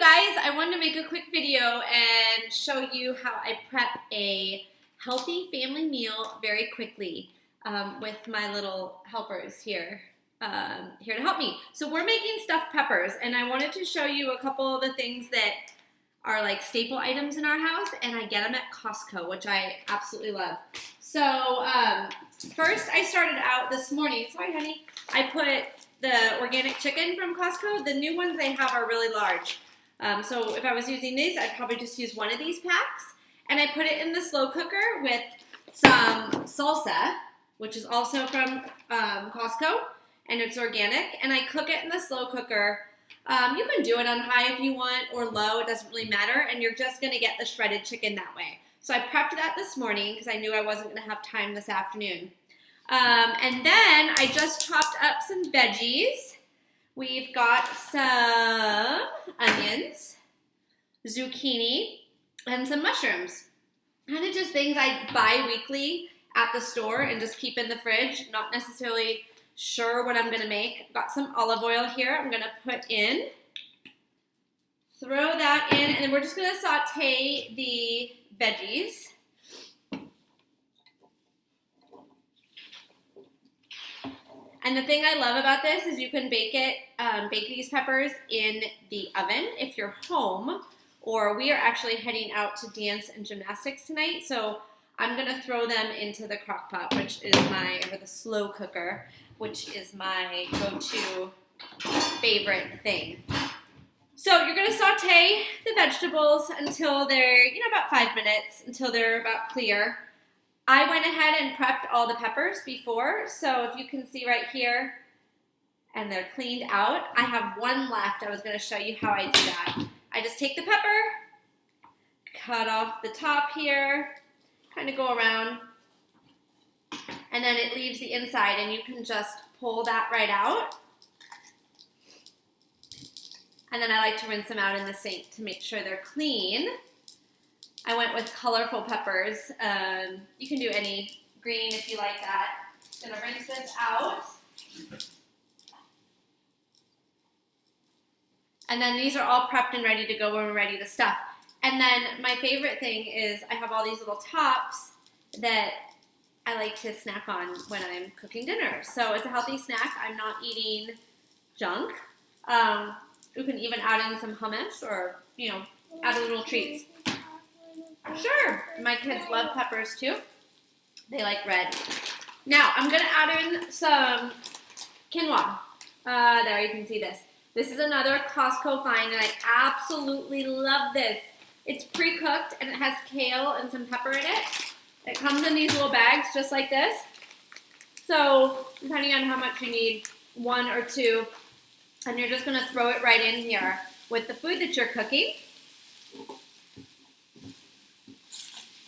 guys, I wanted to make a quick video and show you how I prep a healthy family meal very quickly with my little helpers here to help me. So we're making stuffed peppers, and I wanted to show you a couple of the things that are like staple items in our house, and I get them at Costco, which I absolutely love. So first I started out this morning, sorry honey, I put the organic chicken from Costco. The new ones they have are really large. So if I was using these, I'd probably just use one of these packs. And I put it in the slow cooker with some salsa, which is also from Costco, and it's organic. And I cook it in the slow cooker. You can do it on high if you want, or low, it doesn't really matter. And you're just gonna get the shredded chicken that way. So I prepped that this morning because I knew I wasn't gonna have time this afternoon. And then I just chopped up some veggies. We've got some onions, zucchini, and some mushrooms. Kind of just things I buy weekly at the store and just keep in the fridge. Not necessarily sure what I'm gonna make. Got some olive oil here I'm gonna put in. Throw that in, and then we're just gonna saute the veggies. And the thing I love about this is you can bake these peppers in the oven if you're home, or we are actually heading out to dance and gymnastics tonight, so I'm gonna throw them into the crock pot, or the slow cooker, which is my go-to favorite thing. So you're gonna saute the vegetables until they're, about 5 minutes, until they're about clear. I went ahead and prepped all the peppers before, so if you can see right here, and they're cleaned out. I have one left. I was going to show you how I do that. I just take the pepper, cut off the top here, kind of go around, and then it leaves the inside, and you can just pull that right out. And then I like to rinse them out in the sink to make sure they're clean. I went with colorful peppers. You can do any green if you like that. I'm gonna rinse this out. And then these are all prepped and ready to go when we're ready to stuff. And then my favorite thing is I have all these little tops that I like to snack on when I'm cooking dinner. So it's a healthy snack. I'm not eating junk. You can even add in some hummus or, add a little treats. Sure, my kids love peppers too. They like red. Now, I'm going to add in some quinoa. There, you can see this. This is another Costco find, and I absolutely love this. It's pre-cooked, and it has kale and some pepper in it. It comes in these little bags just like this. So, depending on how much you need, 1 or 2, and you're just going to throw it right in here with the food that you're cooking.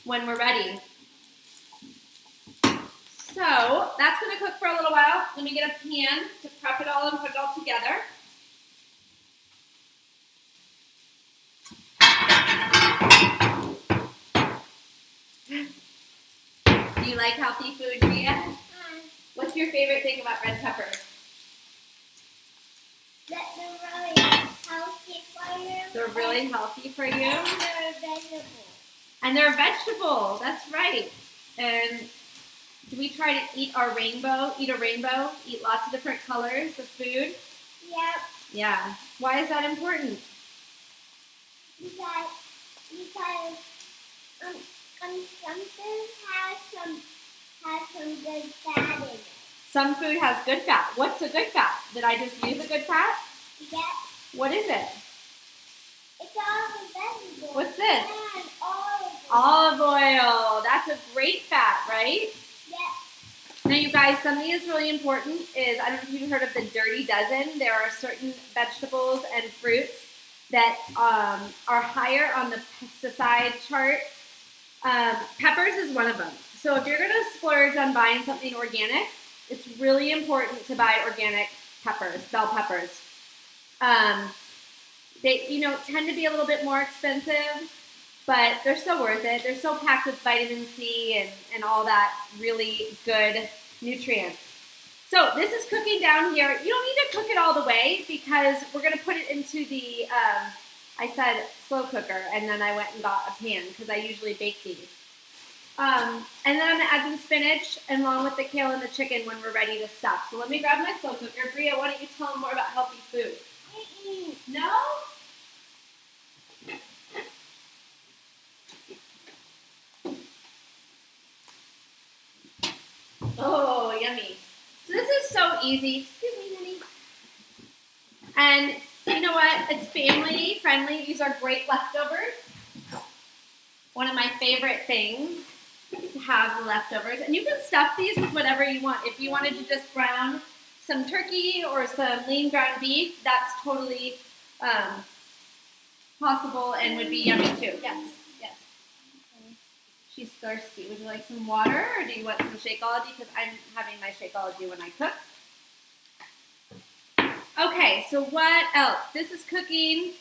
When we're ready. So that's going to cook for a little while. Let me get a pan to prep it all and put it all together. Do you like healthy food, Gia? What's your favorite thing about red peppers? That they're really healthy for you. They're really healthy for you? And they're vegetable. And they're a vegetable, that's right. And do we try to eat a rainbow, eat lots of different colors of food? Yep. Yeah. Why is that important? Because some food has some good fat in it. Some food has good fat. What's a good fat? Did I just use a good fat? Yep. What is it? It's all the vegetables. What's this? And olive oil. Olive oil. That's a great fat, right? Yep. Now, you guys, something that's really important is, I don't know if you've heard of the Dirty Dozen. There are certain vegetables and fruits that are higher on the pesticide chart. Peppers is one of them. So if you're going to splurge on buying something organic, it's really important to buy organic peppers, bell peppers. They, tend to be a little bit more expensive, but they're so worth it. They're so packed with vitamin C and all that really good nutrients. So this is cooking down here. You don't need to cook it all the way because we're going to put it into the I said slow cooker, and then I went and got a pan because I usually bake these. And then I'm gonna add some spinach along with the kale and the chicken when we're ready to stuff. So let me grab my slow cooker. Bria, why don't you tell them more about healthy food? No? Oh, yummy. So this is so easy. Excuse me, honey. And you know what? It's family friendly. These are great leftovers. One of my favorite things to have the leftovers. And you can stuff these with whatever you want. If you wanted to just brown some turkey or some lean ground beef, that's totally possible and would be yummy too. Yes, yes. She's thirsty. Would you like some water or do you want some Shakeology? Because I'm having my Shakeology when I cook. Okay, so what else? This is cooking.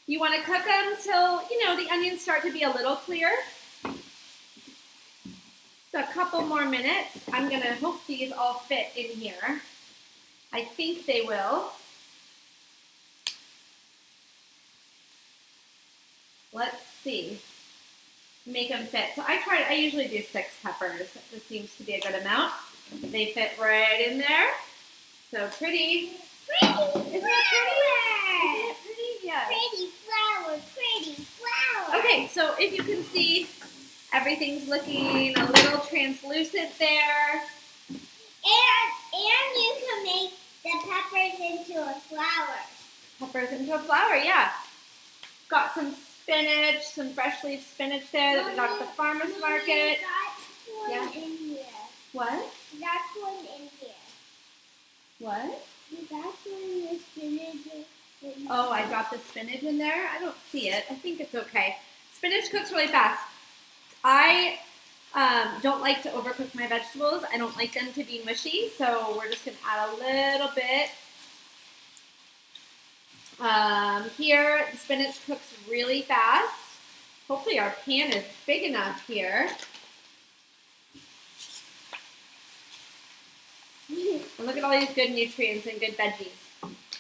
You want to cook them till, the onions start to be a little clear. So a couple more minutes. I'm going to hope these all fit in here. I think they will. Let's see. Make them fit. So I usually do 6 peppers. This seems to be a good amount. They fit right in there. So pretty. Pretty Isn't that pretty? Isn't it pretty? Yes. Pretty flower. Okay, so if you can see, everything's looking a little translucent there. And you can make the peppers into a flower. Peppers into a flower, yeah. Got some spinach, some fresh leaf spinach there that we got at the farmer's market. That's one in here. What? That's one in here. What? That's one the spinach. Oh, I dropped the spinach in there? I don't see it. I think it's okay. Spinach cooks really fast. I don't like to overcook my vegetables. I don't like them to be mushy, so we're just going to add a little bit. Here, the spinach cooks really fast. Hopefully our pan is big enough here. And look at all these good nutrients and good veggies.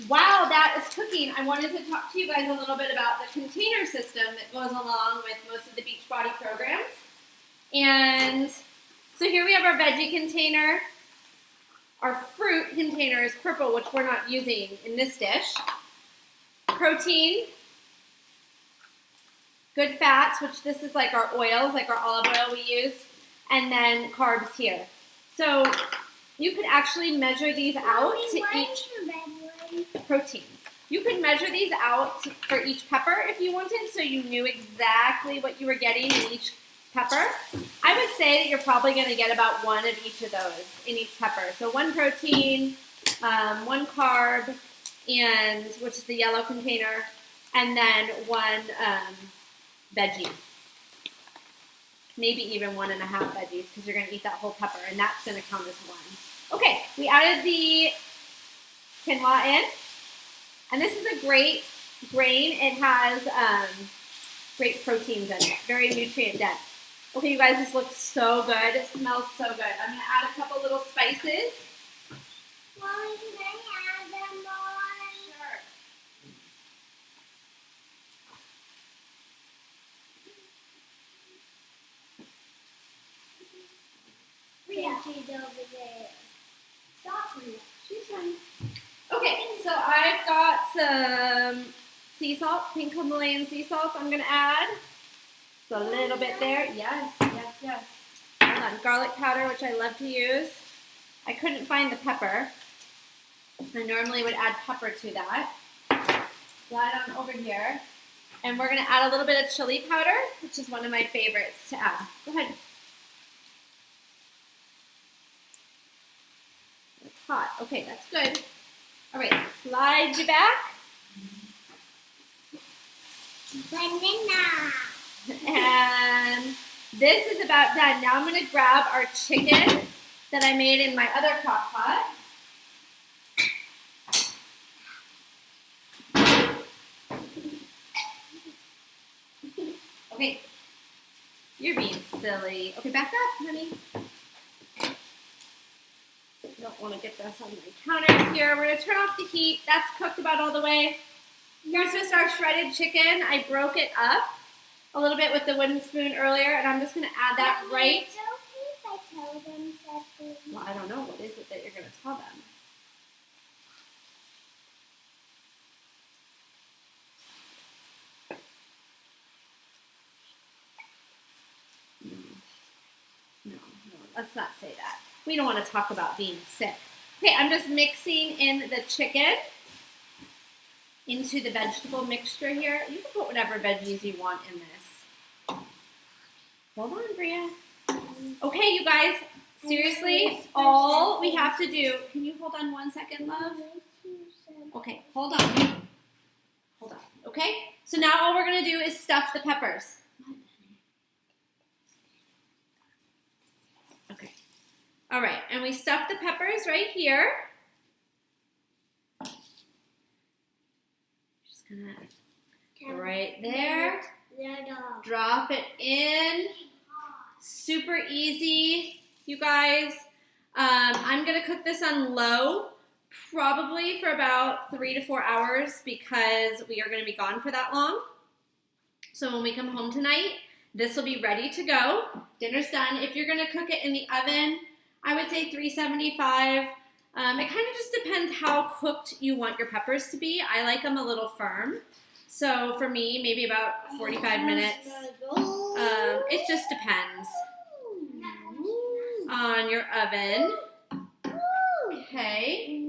While that is cooking, I wanted to talk to you guys a little bit about the container system that goes along with most of the Beachbody programs. And so here we have our veggie container. Our fruit container is purple, which we're not using in this dish. Protein, good fats, which this is like our oils, like our olive oil we use, and then carbs here. So you could actually measure these out to each protein. You could measure these out for each pepper if you wanted, so you knew exactly what you were getting in each pepper. I would say that you're probably going to get about one of each of those in each pepper. So 1 protein, 1 carb, and which is the yellow container, and then 1 veggie. Maybe even 1.5 veggies because you're going to eat that whole pepper, and that's going to count as 1. Okay, we added the quinoa in, and this is a great grain. It has great proteins in it, very nutrient dense. Okay, you guys, this looks so good. It smells so good. I'm going to add a couple little spices. Mommy, can I add them on? Sure. She's over there. Stop, Maria. She's fine. Okay, so I've got some sea salt, pink Himalayan sea salt I'm going to add. So a little bit there. Yes, yes, yes. Hold on. Garlic powder, which I love to use. I couldn't find the pepper. I normally would add pepper to that. Slide on over here. And we're going to add a little bit of chili powder, which is one of my favorites to add. Go ahead. It's hot. Okay, that's good. All right, slide you back. Banana. And this is about done. Now I'm going to grab our chicken that I made in my other crock pot. Okay, you're being silly. Okay, back up, honey. Don't want to get this on my counters here. We're going to turn off the heat. That's cooked about all the way. Here's just our shredded chicken. I broke it up a little bit with the wooden spoon earlier, and I'm just going to add that right. It's okay if I tell them something. Well, I don't know. What is it that you're going to tell them? No, let's not say that. We don't want to talk about being sick. Okay, I'm just mixing in the chicken into the vegetable mixture here. You can put whatever veggies you want in this. Hold on, Bria. Okay, you guys, seriously, all we have to do, can you hold on 1 second, love? Okay, hold on. Hold on, okay? So now all we're going to do is stuff the peppers. Okay. All right, and we stuff the peppers right here. Just gonna right there. Drop it in. Super easy, you guys. I'm gonna cook this on low, probably for about 3 to 4 hours because we are gonna be gone for that long. So when we come home tonight, this will be ready to go. Dinner's done. If you're gonna cook it in the oven, I would say 375. It kind of just depends how cooked you want your peppers to be. I like them a little firm. So for me, maybe about 45 minutes. It just depends on your oven. Okay.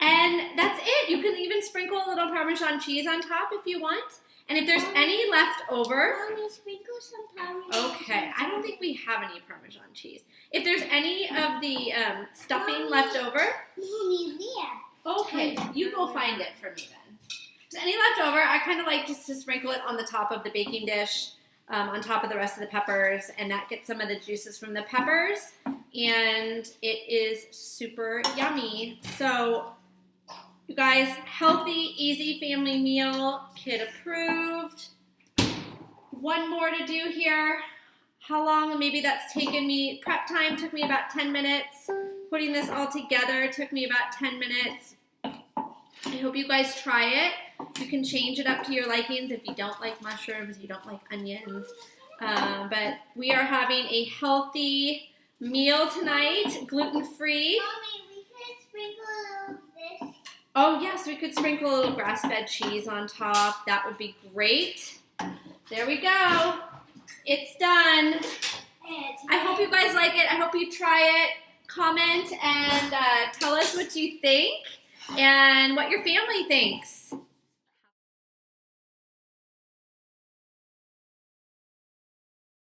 And that's it. You can even sprinkle a little Parmesan cheese on top if you want. And if there's any left over, Mommy, sprinkle some Parmesan. Okay, I don't think we have any Parmesan cheese. If there's any of the stuffing left over, Mommy, there. okay, you go find it for me then. If there's any left over, I kind of like just to sprinkle it on the top of the baking dish, on top of the rest of the peppers, and that gets some of the juices from the peppers, and it is super yummy. So, you guys, healthy, easy family meal, kid approved. One more to do here. How long? Maybe that's taken me, prep time took me about 10 minutes. Putting this all together took me about 10 minutes. I hope you guys try it. You can change it up to your likings if you don't like mushrooms, you don't like onions. But we are having a healthy meal tonight, gluten-free. Mommy, we can sprinkle a little of this. Oh yes, we could sprinkle a little grass-fed cheese on top. That would be great. There we go. It's done. I hope you guys like it. I hope you try it. Comment and tell us what you think and what your family thinks.